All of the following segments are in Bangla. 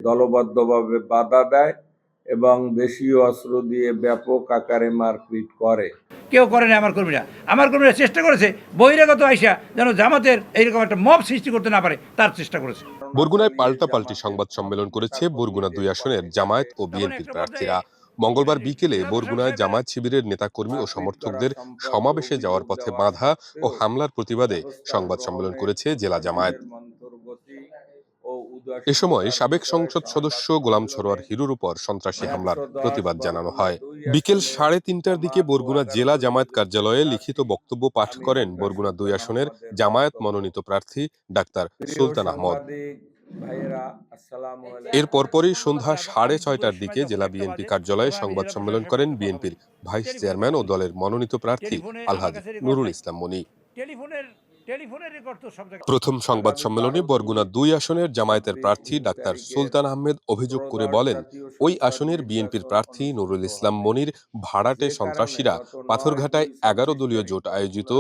দলবদ্ধভাবে বাধা দেয় এবং দেশীয় অস্ত্র দিয়ে ব্যাপক আকারে মারপিট করে। কেউ করে না আমার কর্মীরা চেষ্টা করেছে বহিরাগত আইসা যেন জামাতের এইরকম একটা মব সৃষ্টি করতে না পারে তার চেষ্টা করেছে। বরগুনায় পাল্টাপাল্টি সংবাদ সম্মেলন করেছে বরগুনা ২ আসনের জামায়াত ও বিএনপির প্রার্থীরা। মঙ্গলবার বিকেলে বরগুনায় জামায়াত শিবিরের নেতাকর্মী ও সমর্থকদের সমাবেশে যাওয়ার পথে বাধা ও হামলার প্রতিবাদে সংবাদ সম্মেলন করেছে জেলা জামায়াত। এ সময় সাবেক সংসদ সদস্য গোলাম সরোয়ার হিরুর উপর সন্ত্রাসী হামলার প্রতিবাদ জানানো হয়। বিকেল ৩:৩০টার দিকে বরগুনা জেলা জামায়াত কার্যালয়ে লিখিত বক্তব্য পাঠ করেন বরগুনা ২ আসনের জামায়াত মনোনীত প্রার্থী ডাক্তার সুলতান আহমদ। এর পরপরই সন্ধ্যা ৬:৩০টার দিকে জেলা বিএনপি কার্যালয়ে সংবাদ সম্মেলন করেন বিএনপির ভাইস চেয়ারম্যান ও দলের মনোনীত প্রার্থী আলহাজ নুরুল ইসলাম মনি। প্রথম সংবাদ সম্মেলনে বরগুনা ২ আসনের জামায়াতের প্রার্থী ডাক্তার সুলতান আহমেদ অভিযোগ করে বলেন, ওই আসনের বিএনপির প্রার্থী নুরুল ইসলাম মনির ভাড়াটে সন্ত্রাসীরা পাথরঘাটায় ১১ দলীয় জোট আয়োজিত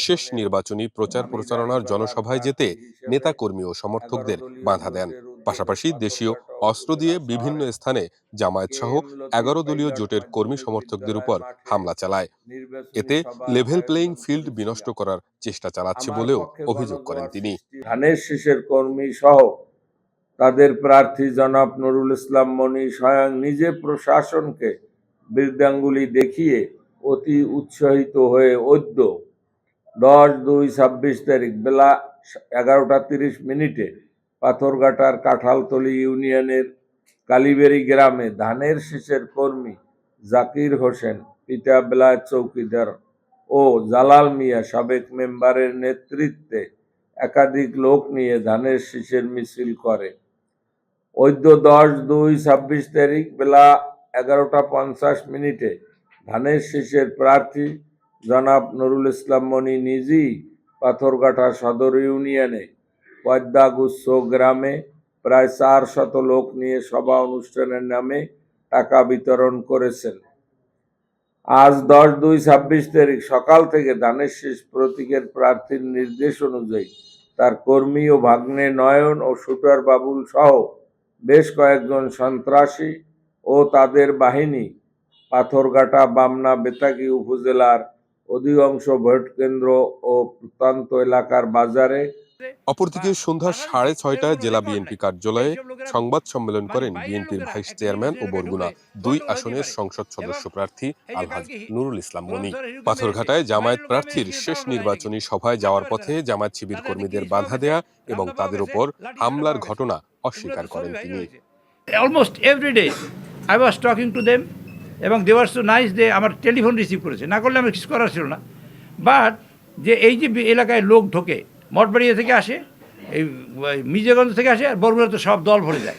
শেষ নির্বাচনী প্রচার প্রচারণার জনসভায় যেতে নেতাকর্মী ও সমর্থকদের বাধা দেন। পাশাপাশি দেশীয় অস্ত্র দিয়ে বিভিন্ন স্থানে জামায়াত সহ ১১ দলীয় জোটের কর্মী সমর্থকদের উপর হামলা চালায়। এতে লেভেল প্লেইং ফিল্ড বিনষ্ট করার চেষ্টা চালাচ্ছে বলেও অভিযোগ করেন তিনি। ধানের শীষের কর্মী সহ তাদের প্রার্থী জনাব নুরুল ইসলাম মনি স্বয়ং নিজে প্রশাসনকে বৃদ্ধাঙ্গুলি দেখিয়ে অতি উৎসাহিত হয়ে 10/2/২৬ তারিখ বেলা 11টা ৩০ পাথরঘাটার কাঁঠালতলী ইউনিয়নের কালীবেড়ি গ্রামে ধানের শীষের কর্মী জাকির হোসেন পিতা বেলায়েত চৌকিদার ও জালাল মিয়া সাবেক মেম্বারের নেতৃত্বে একাধিক লোক নিয়ে ধানের শীষের মিছিল করে। 10/২/২৬ তারিখ বেলা 11টা ৫০ ধানের শীষের প্রার্থী জনাব নুরুল ইসলাম মনি নিজেই পাথরঘাটা সদর ইউনিয়নে পদ্মাগুচ্ছ গ্রামে প্রায় ৪০০ লোক নিয়ে সভা অনুষ্ঠানের নামে টাকা বিতরণ করেছেন। আজ 10/২/২৬ তারিখ সকাল থেকে ধানের শীষ প্রতীকের প্রার্থীর নির্দেশ অনুযায়ী তার কর্মী ও ভাগ্নে নয়ন ও শুটার বাবুল সহ বেশ কয়েকজন সন্ত্রাসী ও তাদের বাহিনী পাথরঘাটা বামনা বেতাগী উপজেলার অধিকাংশ ভোটকেন্দ্র ও প্রত্যন্ত এলাকার বাজারে। অপরদিকে সন্ধ্যা ৬:৩০টায় জেলা বিএনপি কার্যালয়ে সংবাদ সম্মেলন করেন বিএনপির ভাইস চেয়ারম্যান ও বরগুনা ২ আসনের সংসদ সদস্য প্রার্থী আলহাজ নুরুল ইসলাম মনি। পাথরঘাটায় জামায়াত প্রার্থীর শেষ নির্বাচনী সভায় যাওয়ার পথে জামায়াত শিবির কর্মীদের বাধা দেয়া এবং তাদের উপর হামলার ঘটনা অস্বীকার করেন তিনি। Almost everyday I was talking to them এবং they were so nice, they আমার টেলিফোন রিসিভ করেছে, না করলে আমার কিছু করার ছিল না। বাট যে এই যে এলাকায় লোক ঢোকে, মঠবাড়িয়া থেকে আসে, এই মির্জাগঞ্জ থেকে আসে, আর বরগুনা তো সব দল ভরে যায়,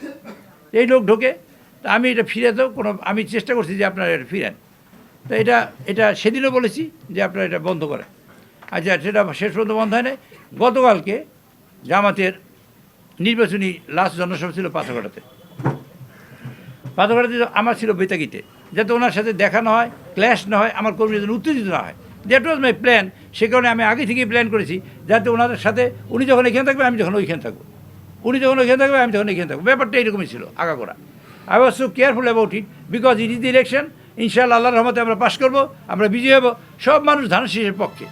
এই লোক ঢোকে। তা আমি এটা ফিরাতেও আমি চেষ্টা করছি যে আপনারা এটা ফিরেন। তো এটা সেদিনও বলেছি যে আপনারা এটা বন্ধ করেন। আচ্ছা, সেটা শেষ পর্যন্ত বন্ধ হয় নাই। গতকালকে জামাতের নির্বাচনী লাস্ট জনসভা ছিল পাথরঘাটাতে আমার ছিল বেতাগিতে, যাতে ওনার সাথে দেখা না হয়, ক্ল্যাশ না হয়, আমার কর্মীরা যেন উত্তেজিত না হয়। That was my plan. সে কারণে আমি আগে থেকেই প্ল্যান করেছি যাতে ওনাদের সাথে উনি যখন এখানে থাকবে আমি যখন ওইখানে থাকবো, উনি যখন ওইখানে থাকবে আমি যখন এখানে থাকবো। ব্যাপারটা এরকমই ছিল আগাগোড়া। I was so careful about it because it is the election. ইনশাআল্লাহ আল্লাহর রহমতে আমরা পাস করবো, আমরা বিজয়ী হব। সব মানুষ ধানের শীষের পক্ষে।